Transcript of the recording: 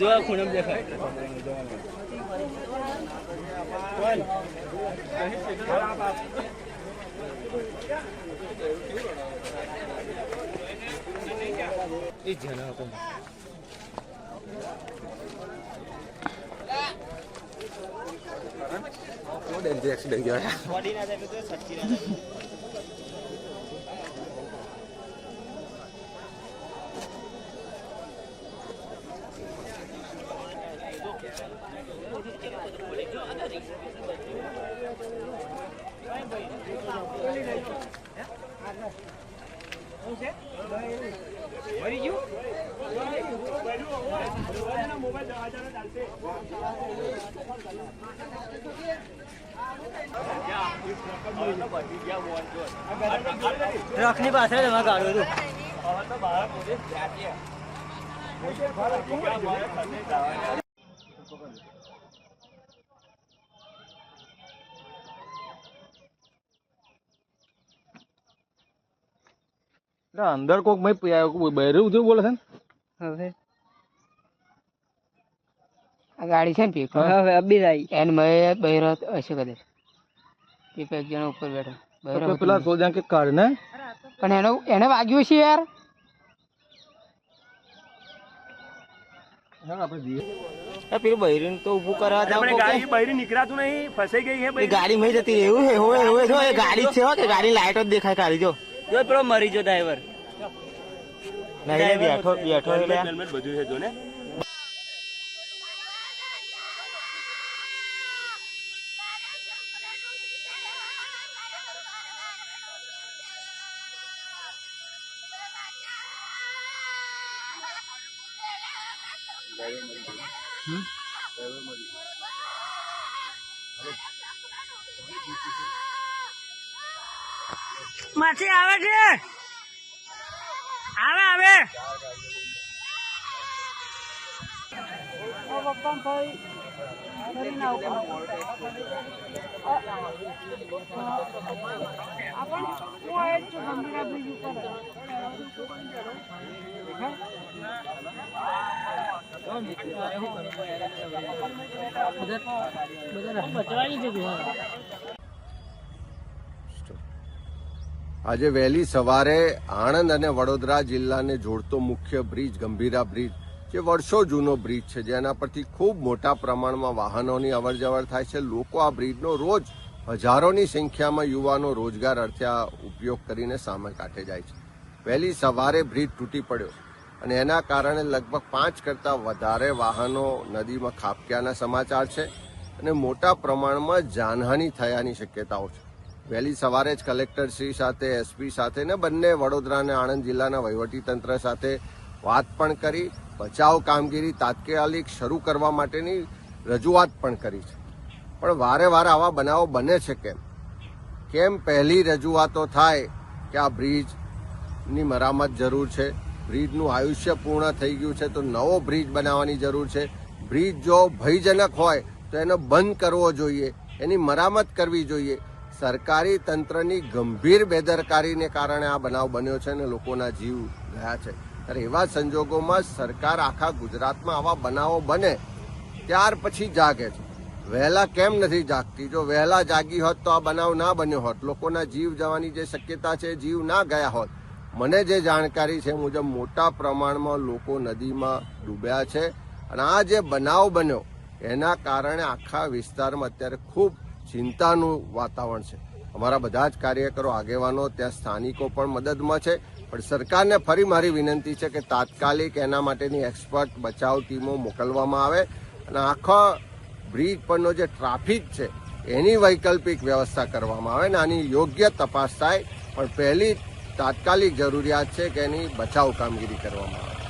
જો ખૂણમ દેખાય એ જણા હતો एक्सीडेंट गया ટ્રકની પાછળ એમાં ગાડ્યો હતું અંદર કોક બહેરું જેવું બોલે છે ને હવે આ ગાડી છે ને પીક હવે અબી આવી એને મેં બહેરો હશે કદાચ પીક એક જણા ઉપર બેઠો પેલા સોજા કે કાઢ ને પણ એને વાગ્યું છે યાર પેલું બૈરી તો ઉભું કરવા જાવ ગાડી બૈરી નીકળાતું નહીં ફસાઈ ગઈ છે ગાડી માં જતી એવું હે ગાડી છે કે ગાડી લાઈટ જ દેખાય કાઢી જો પેલો મરી જો ડ્રાઈવર નહીં બેઠો બધું છે જો ને માછી આવે છે આવે આજે વહેલી સવારે આણંદ અને વડોદરા જિલ્લાને જોડતો મુખ્ય બ્રિજ ગંભીરા બ્રિજ જે વર્ષો જૂનો બ્રિજ છે જેના પરથી ખૂબ મોટા પ્રમાણમાં વાહનોની અવરજવર થાય છે. લોકો આ બ્રિજનો રોજ હજારોની સંખ્યામાં યુવાનો રોજગાર અર્થે આ ઉપયોગ કરીને સામે કાંઠે જાય છે. વહેલી સવારે બ્રિજ તૂટી પડ્યો અને એના કારણે લગભગ 5 કરતાં વધારે વાહનો નદીમાં ખાબક્યાના સમાચાર છે અને મોટા પ્રમાણમાં જાનહાનિ થયાની શક્યતાઓ છે. વહેલી સવારે જ કલેક્ટરશ્રી સાથે એસપી સાથે ને બંને વડોદરા અને આણંદ જિલ્લાના વહીવટીતંત્ર સાથે વાત પણ કરી બચાવ કામગીરી તાત્કાલિક શરૂ કરવા માટેની રજૂઆત પણ કરી છે. પણ વારે વારે આવા બનાવો બને છે કેમ પહેલી રજૂઆતો થાય કે આ બ્રિજની મરામત જરૂર છે, બ્રિજનું આયુષ્ય પૂર્ણ થઈ ગયું છે તો નવો બ્રિજ બનાવવાની જરૂર છે. બ્રિજ જો ભયજનક હોય તો એને બંધ કરવો જોઈએ, એની મરામત કરવી જોઈએ. સરકારી તંત્રની ગંભીર બેદરકારીને કારણે આ બનાવ બન્યો છે અને લોકોના જીવ ગયા છે. ત્યારે એવા સંજોગોમાં સરકાર આખા ગુજરાતમાં આવા બનાવો બને ત્યાર પછી જાગે છે. વહેલા કેમ નથી જાગતી? જો વહેલા જાગી હોત તો આ બનાવ ના બન્યો હોત, લોકોના જીવ જવાની જે શક્યતા છે જીવ ના ગયા હોત. મને જે જાણકારી છે મુજબ મોટા પ્રમાણમાં લોકો નદીમાં ડૂબ્યા છે અને આ જે બનાવ બન્યો એના કારણે આખા વિસ્તારમાં અત્યારે ખૂબ ચિંતાનું વાતાવરણ છે. અમારા બધા જ કાર્યકરો આગેવાનો ત્યાં સ્થાનિકો પણ મદદમાં છે. પણ સરકારને ફરી મારી વિનંતી છે કે તાત્કાલિક એના માટેની એક્સપર્ટ બચાવ ટીમો મોકલવામાં આવે અને આખા બ્રિજ પરનો જે ટ્રાફિક છે એની વૈકલ્પિક વ્યવસ્થા કરવામાં આવે અને આની યોગ્ય તપાસ થાય. પણ પહેલી તાત્કાલિક જરૂરિયાત છે કે એની બચાવ કામગીરી કરવામાં આવે.